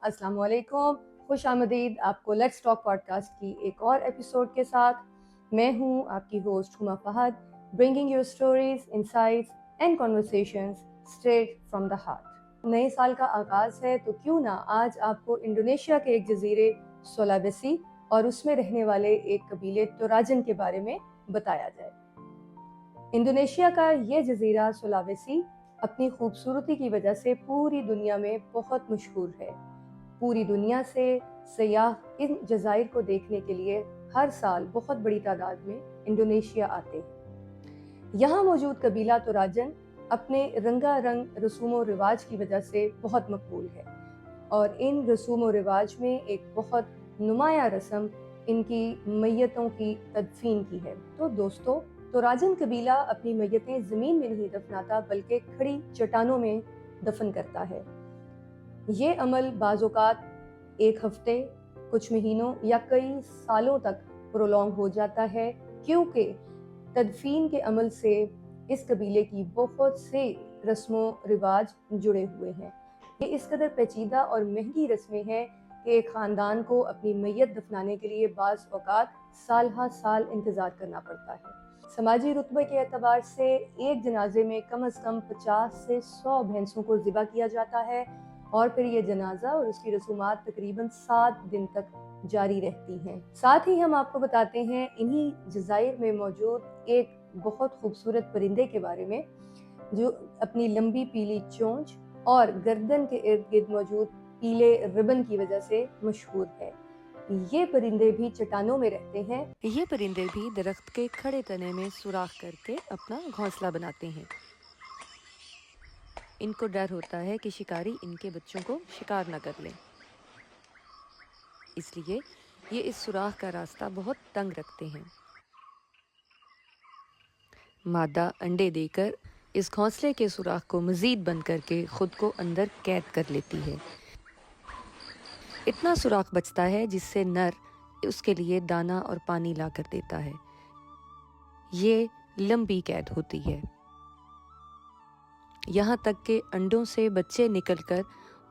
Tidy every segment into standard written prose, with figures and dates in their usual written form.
अस्सलाम वालेकुम, खुश आमदीद आपको लेट्स टॉक पॉडकास्ट की एक और एपिसोड के साथ। मैं हूँ आपकी host Huma Fahad, bringing you stories, insights and conversations straight from the heart. नए साल का आगाज़ है तो क्यों ना आज आपको इंडोनेशिया के एक जजीरे सोलावेसी और उसमें रहने वाले एक कबीले तोराजन के बारे में बताया जाए। इंडोनेशिया का ये जजीरा सोलावेसी अपनी खूबसूरती की वजह से पूरी दुनिया में बहुत मशहूर है। पूरी दुनिया से सयाह इन जज़ाइर को देखने के लिए हर साल बहुत बड़ी तादाद में इंडोनेशिया आते हैं। यहाँ मौजूद कबीला तोराजन अपने रंगारंग रसूम व रिवाज की वजह से बहुत मकबूल है और इन रसूम व रिवाज में एक बहुत नुमाया रस्म इनकी मैयतों की तदफीन की है। तो दोस्तों, तोराजन कबीला अपनी मैयतें ज़मीन में नहीं दफनाता बल्कि खड़ी चट्टानों में दफन करता है। ये अमल बाज़-औक़ात एक हफ्ते, कुछ महीनों या कई सालों तक प्रोलॉन्ग हो जाता है, क्योंकि तदफीन के अमल से इस कबीले की बहुत से रस्मों रिवाज जुड़े हुए हैं। ये इस कदर पेचीदा और महंगी रस्में हैं कि एक ख़ानदान को अपनी मैयत दफनाने के लिए बाज़ औक़ात साल हा साल इंतज़ार करना पड़ता है। समाजी रुतबे के एतबार से एक जनाजे में कम अज़ कम 50 से 100 भैंसों को ज़िबा किया जाता है और फिर ये जनाजा और उसकी रसूमात तकरीबन 7 दिन तक जारी रहती हैं। साथ ही हम आपको बताते हैं इन्हीं जज़ाइर में मौजूद एक बहुत खूबसूरत परिंदे के बारे में, जो अपनी लंबी पीली चोंच और गर्दन के इर्द गिर्द मौजूद पीले रिबन की वजह से मशहूर है। ये परिंदे भी चट्टानों में रहते हैं। ये परिंदे भी दरख्त के खड़े तने में सुराख करके अपना घोंसला बनाते हैं। इनको डर होता है कि शिकारी इनके बच्चों को शिकार न कर लें, इसलिए ये इस सुराख का रास्ता बहुत तंग रखते हैं। मादा अंडे देकर इस घोंसले के सुराख को मजीद बंद करके खुद को अंदर कैद कर लेती है। इतना सुराख बचता है जिससे नर उसके लिए दाना और पानी ला कर देता है। ये लंबी कैद होती है, यहाँ तक कि अंडों से बच्चे निकलकर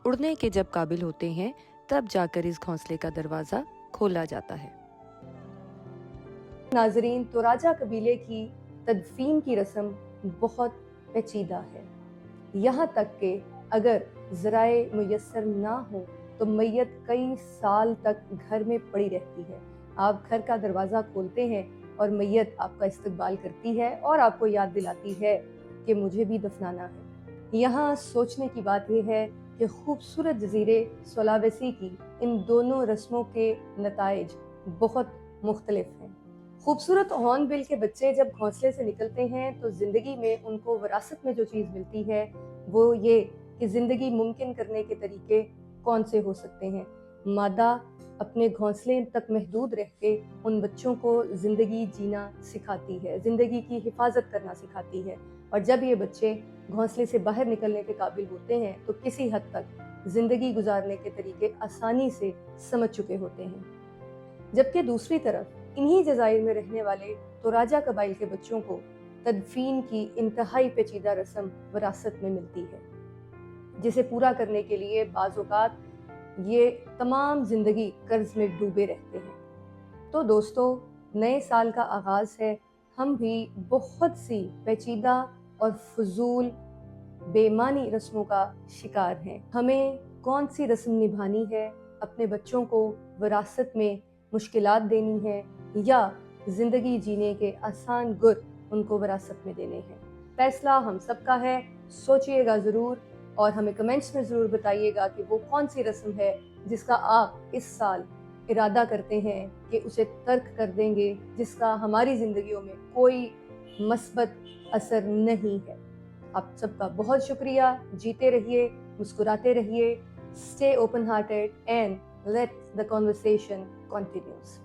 उड़ने के जब काबिल होते हैं तब जाकर इस घोंसले का दरवाज़ा खोला जाता है। नाजरीन, तोराजा कबीले की तदफीन की रस्म बहुत पेचीदा है, यहाँ तक कि अगर ज़राए मुयस्सर ना हो तो मैयत कई साल तक घर में पड़ी रहती है। आप घर का दरवाज़ा खोलते हैं और मैयत आपका इस्तकबाल करती है और आपको याद दिलाती है कि मुझे भी दफनाना है। यहाँ सोचने की बात यह है कि खूबसूरत जजीरे सोलावेसी की इन दोनों रस्मों के नताइज बहुत मुख्तलिफ हैं। खूबसूरत हॉर्नबिल के बच्चे जब घोंसले से निकलते हैं तो ज़िंदगी में उनको विरासत में जो चीज़ मिलती है वो ये कि ज़िंदगी मुमकिन करने के तरीके कौन से हो सकते हैं। मादा अपने घोंसले तक महदूद रह के उन बच्चों को ज़िंदगी जीना सिखाती है, ज़िंदगी की हिफाजत करना सिखाती है, और जब ये बच्चे घोंसले से बाहर निकलने के काबिल होते हैं तो किसी हद तक ज़िंदगी गुजारने के तरीके आसानी से समझ चुके होते हैं। जबकि दूसरी तरफ इन्हीं जज़ाइर में रहने वाले तोराजा कबाइल के बच्चों को तदफीन की इंतहाई पेचीदा रस्म विरासत में मिलती है, जिसे पूरा करने के लिए बाज़ औक़ात ये तमाम ज़िंदगी कर्ज में डूबे रहते हैं। तो दोस्तों, नए साल का आगाज़ है, हम भी बहुत सी पेचीदा और फजूल बेमानी रस्मों का शिकार हैं। हमें कौन सी रस्म निभानी है, अपने बच्चों को विरासत में मुश्किलात देनी है या ज़िंदगी जीने के आसान गुर उनको विरासत में देने हैं, फैसला हम सबका है। सोचिएगा ज़रूर और हमें कमेंट्स में ज़रूर बताइएगा कि वो कौन सी रस्म है जिसका आप इस साल इरादा करते हैं कि उसे तर्क कर देंगे, जिसका हमारी ज़िंदगियों में कोई मस्बत असर नहीं है। आप सबका बहुत शुक्रिया। जीते रहिए, मुस्कुराते रहिए, stay open hearted and let the conversation continues.